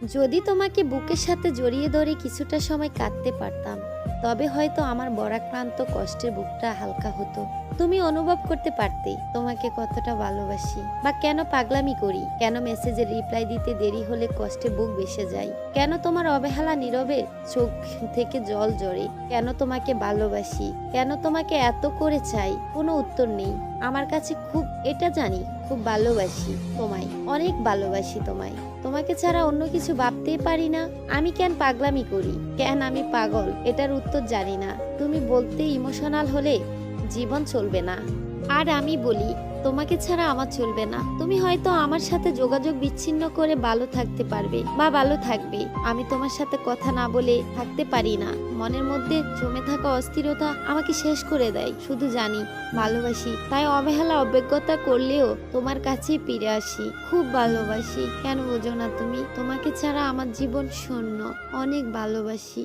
যদি তোমাকে বুকের সাথে জড়িয়ে ধরে কিছুটা সময় কাঁদতে পারতাম, তবে হয়তো আমার বরাক্রান্ত কষ্টের বুকটা হালকা হতো। তুমি অনুভব করতে পারতে তোমাকে কতটা ভালোবাসি, বা কেন পাগলামি করি, কেন মেসেজের রিপ্লাই দিতে দেরি হলে কষ্টে বুক ভেসে যায়, কেন তোমার অবহেলা নীরবে চোখ থেকে জল ঝরে, কেন তোমাকে ভালোবাসি, কেন তোমাকে এত করে চাই। কোনো উত্তর নেই আমার কাছে। খুব এটা জানি, খুব ভালোবাসি তোমায়, অনেক ভালোবাসি তোমায়। তোমাকে ছাড়া অন্য কিছু ভাবতেই পারি না। আমি কেন পাগলামি করি, কেন আমি পাগল, এটার উত্তর জানি না। তুমি বলতে ইমোশনাল হলে জীবন চলবে না, আর আমি বলি তোমাকে ছাড়া আমার চলবে না। তুমি হয়তো আমার সাথে যোগাযোগ বিচ্ছিন্ন করে ভালো থাকতে পারবে বা ভালো থাকবে, আমি তোমার সাথে কথা না বলে থাকতে পারি না। মনের মধ্যে জমে থাকা অস্থিরতা আমাকে শেষ করে দেয়। শুধু জানি ভালোবাসি, তাই অবহেলা অভিজ্ঞতা করলেও তোমার কাছেই ফিরে আসি। খুব ভালোবাসি, কেন বোঝো না তুমি? তোমাকে ছাড়া আমার জীবন শূন্য। অনেক ভালোবাসি।